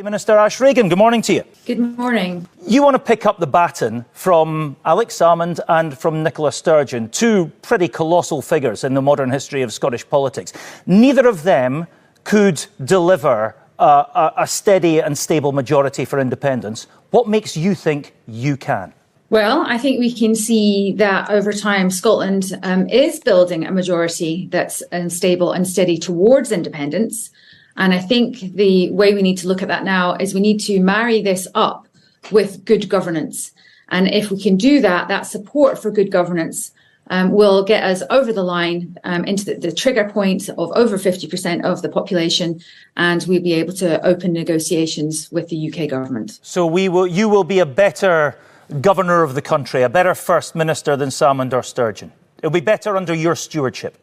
Minister Ash Regan, good morning to you. Good morning. You want to pick up the baton from Alex Salmond and from Nicola Sturgeon, two pretty colossal figures in the modern history of Scottish politics. Neither of them could deliver a steady and stable majority for independence. What makes you think you can? Well, I think we can see that over time Scotland is building a majority that's stable and steady towards independence. And I think the way we need to look at that now is we need to marry this up with good governance. And if we can do that, that support for good governance will get us over the line into the trigger point of over 50% of the population, and we'll be able to open negotiations with the UK government. So you will be a better governor of the country, a better First Minister than Salmond or Sturgeon. It'll be better under your stewardship.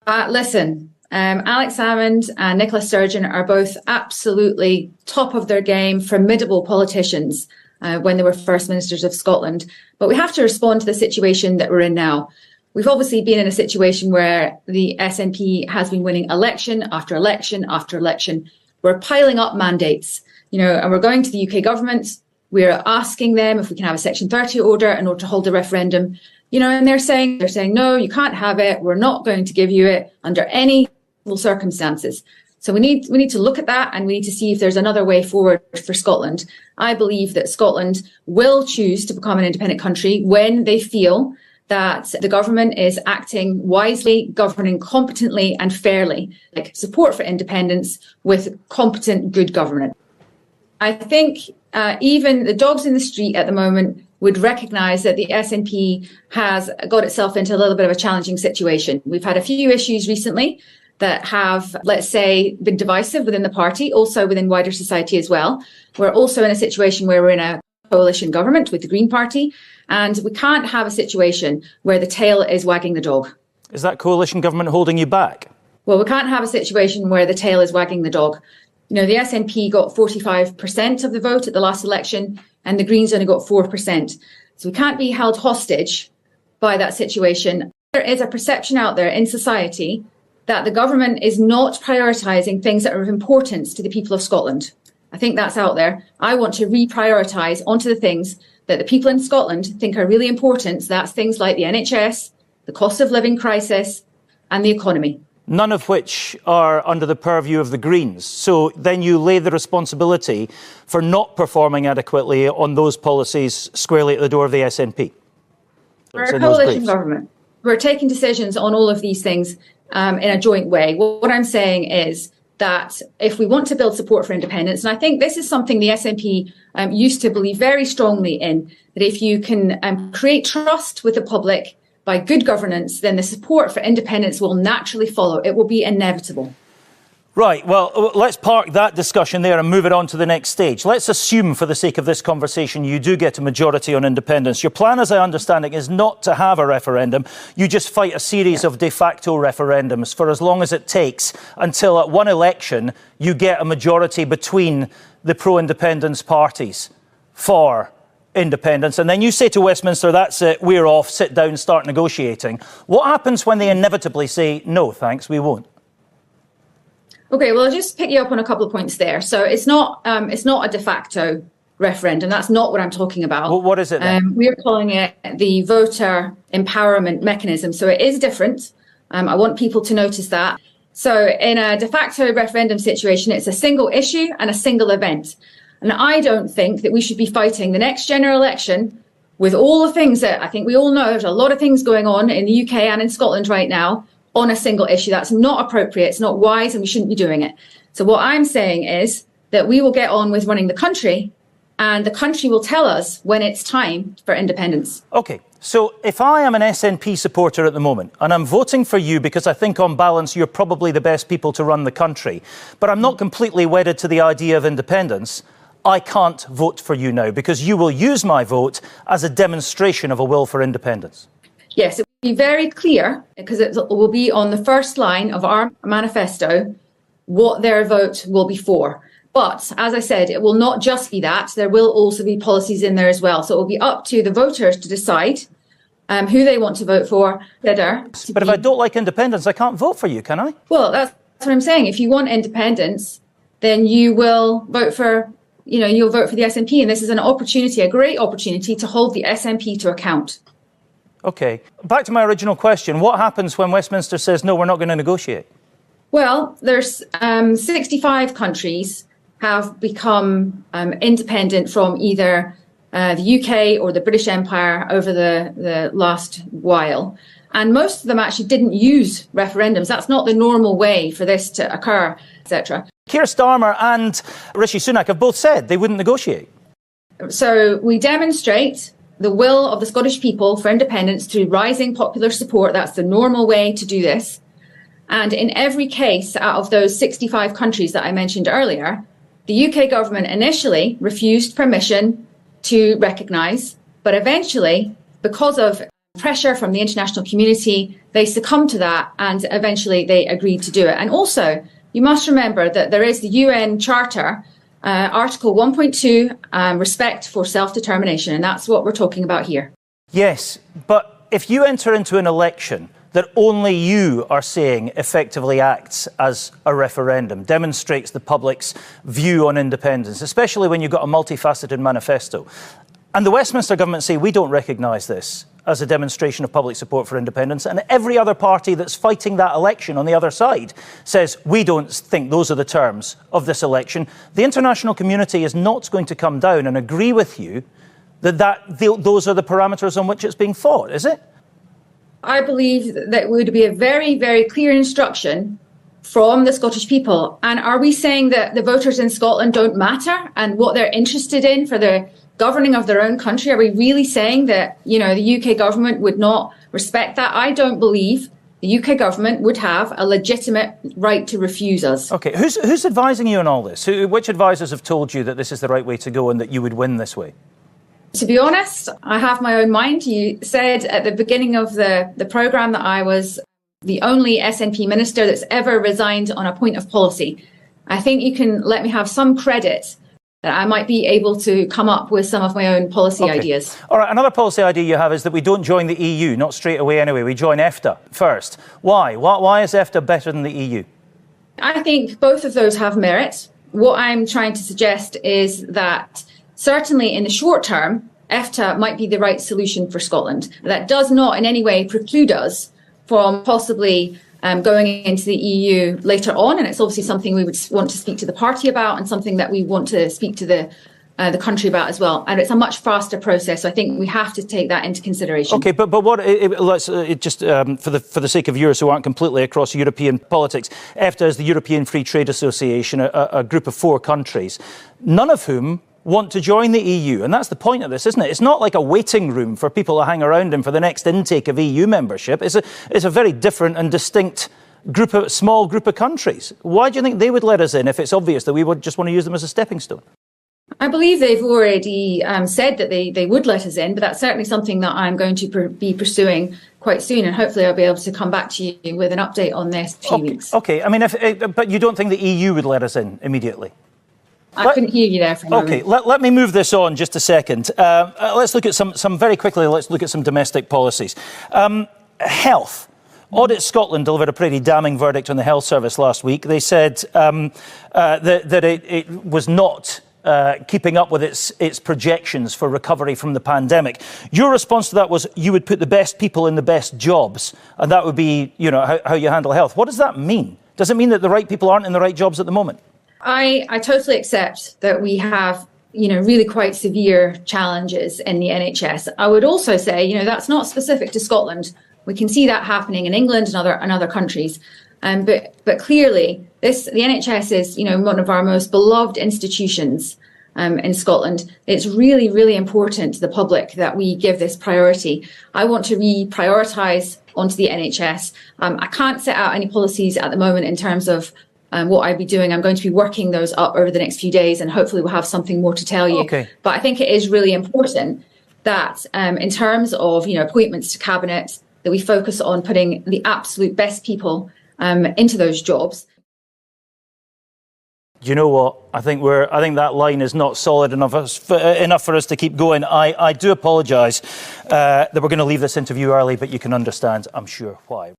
Listen. Alex Salmond and Nicola Sturgeon are both absolutely top of their game, formidable politicians when they were First Ministers of Scotland. But we have to respond to the situation that we're in now. We've obviously been in a situation where the SNP has been winning election after election after election. We're piling up mandates, and we're going to the UK government. We're asking them if we can have a Section 30 order in order to hold a referendum. And they're saying, no, you can't have it. We're not going to give you it under any circumstances. So we need to look at that, and we need to see if there's another way forward for Scotland. I believe that Scotland will choose to become an independent country when they feel that the government is acting wisely, governing competently and fairly, like support for independence with competent good governance. I think even the dogs in the street at the moment would recognise that the SNP has got itself into a little bit of a challenging situation. We've had a few issues recently that have, let's say, been divisive within the party, also within wider society as well. We're also in a situation where we're in a coalition government with the Green Party, and we can't have a situation where the tail is wagging the dog. Is that coalition government holding you back? Well, we can't have a situation where the tail is wagging the dog. The SNP got 45% of the vote at the last election, and the Greens only got 4%. So we can't be held hostage by that situation. There is a perception out there in society that the government is not prioritising things that are of importance to the people of Scotland. I think that's out there. I want to reprioritise onto the things that the people in Scotland think are really important. So that's things like the NHS, the cost of living crisis, and the economy. None of which are under the purview of the Greens. So then you lay the responsibility for not performing adequately on those policies squarely at the door of the SNP. We're a coalition government. We're taking decisions on all of these things in a joint way. What I'm saying is that if we want to build support for independence, and I think this is something the SNP used to believe very strongly in, that if you can create trust with the public by good governance, then the support for independence will naturally follow. It will be inevitable. Right, well, let's park that discussion there and move it on to the next stage. Let's assume, for the sake of this conversation, you do get a majority on independence. Your plan, as I understand it, is not to have a referendum. You just fight a series of de facto referendums for as long as it takes until at one election you get a majority between the pro-independence parties for independence. And then you say to Westminster, that's it, we're off, sit down, start negotiating. What happens when they inevitably say, no, thanks, we won't? OK, well, I'll just pick you up on a couple of points there. So it's not a de facto referendum. That's not what I'm talking about. Well, what is it then? We're calling it the voter empowerment mechanism. So it is different. I want people to notice that. So in a de facto referendum situation, it's a single issue and a single event. And I don't think that we should be fighting the next general election with all the things that I think we all know. There's a lot of things going on in the UK and in Scotland right now on a single issue. That's not appropriate. It's not wise, and we shouldn't be doing it. So what I'm saying is that we will get on with running the country, and the country will tell us when it's time for independence. OK, so if I am an SNP supporter at the moment, and I'm voting for you because I think on balance you're probably the best people to run the country, but I'm not completely wedded to the idea of independence, I can't vote for you now because you will use my vote as a demonstration of a will for independence. Yes, it will be very clear, because it will be on the first line of our manifesto, what their vote will be for. But as I said, it will not just be that. There will also be policies in there as well. So it will be up to the voters to decide who they want to vote for. But if I don't like independence, I can't vote for you, can I? Well, that's what I'm saying. If you want independence, then you will vote for, you'll vote for the SNP. And this is an opportunity, a great opportunity to hold the SNP to account. OK. Back to my original question. What happens when Westminster says, no, we're not going to negotiate? Well, there's 65 countries have become independent from either the UK or the British Empire over the last while. And most of them actually didn't use referendums. That's not the normal way for this to occur, etc. Keir Starmer and Rishi Sunak have both said they wouldn't negotiate. So we demonstrate the will of the Scottish people for independence through rising popular support. That's the normal way to do this. And in every case out of those 65 countries that I mentioned earlier, the UK government initially refused permission to recognise, but eventually, because of pressure from the international community, they succumbed to that and eventually they agreed to do it. And also, you must remember that there is the UN Charter, Article 1.2, respect for self-determination, and that's what we're talking about here. Yes, but if you enter into an election that only you are saying effectively acts as a referendum, demonstrates the public's view on independence, especially when you've got a multifaceted manifesto, and the Westminster government say we don't recognise this as a demonstration of public support for independence, and every other party that's fighting that election on the other side says we don't think those are the terms of this election, the international community is not going to come down and agree with you that those are the parameters on which it's being fought, is it? I believe that would be a very, very clear instruction from the Scottish people. And are we saying that the voters in Scotland don't matter and what they're interested in for the governing of their own country? Are we really saying that, the UK government would not respect that? I don't believe the UK government would have a legitimate right to refuse us. OK, who's advising you on all this? Which advisors have told you that this is the right way to go and that you would win this way? To be honest, I have my own mind. You said at the beginning of the programme that I was the only SNP minister that's ever resigned on a point of policy. I think you can let me have some credit that I might be able to come up with some of my own policy ideas. All right, another policy idea you have is that we don't join the EU, not straight away anyway. We join EFTA first. Why? Why is EFTA better than the EU? I think both of those have merit. What I'm trying to suggest is that certainly in the short term, EFTA might be the right solution for Scotland. That does not in any way preclude us from possibly going into the EU later on. And it's obviously something we would want to speak to the party about and something that we want to speak to the country about as well. And it's a much faster process. So I think we have to take that into consideration. OK, but what, let's just for the sake of viewers who aren't completely across European politics, EFTA is the European Free Trade Association, a group of 4 countries, none of whom want to join the EU. And that's the point of this, isn't it? It's not like a waiting room for people to hang around in for the next intake of EU membership. It's a very different and distinct small group of countries. Why do you think they would let us in if it's obvious that we would just want to use them as a stepping stone? I believe they've already said that they would let us in, but that's certainly something that I'm going to be pursuing quite soon, and hopefully I'll be able to come back to you with an update on this in a few weeks. OK, I mean, but you don't think the EU would let us in immediately? I couldn't hear you there for a moment. OK, let me move this on just a second. Let's look at some very quickly, let's look at some domestic policies. Health. Audit Scotland delivered a pretty damning verdict on the health service last week. They said that it was not keeping up with its projections for recovery from the pandemic. Your response to that was you would put the best people in the best jobs, and that would be, how you handle health. What does that mean? Does it mean that the right people aren't in the right jobs at the moment? I totally accept that we have, really quite severe challenges in the NHS. I would also say, that's not specific to Scotland. We can see that happening in England and other countries. But clearly, the NHS is, one of our most beloved institutions in Scotland. It's really, really important to the public that we give this priority. I want to reprioritise onto the NHS. I can't set out any policies at the moment in terms of what I'd be doing. I'm going to be working those up over the next few days, and hopefully we'll have something more to tell you. Okay. But I think it is really important that in terms of appointments to cabinet, that we focus on putting the absolute best people into those jobs. Do you know what? I think that line is not solid enough for us to keep going. I do apologise that we're going to leave this interview early, but you can understand, I'm sure, why.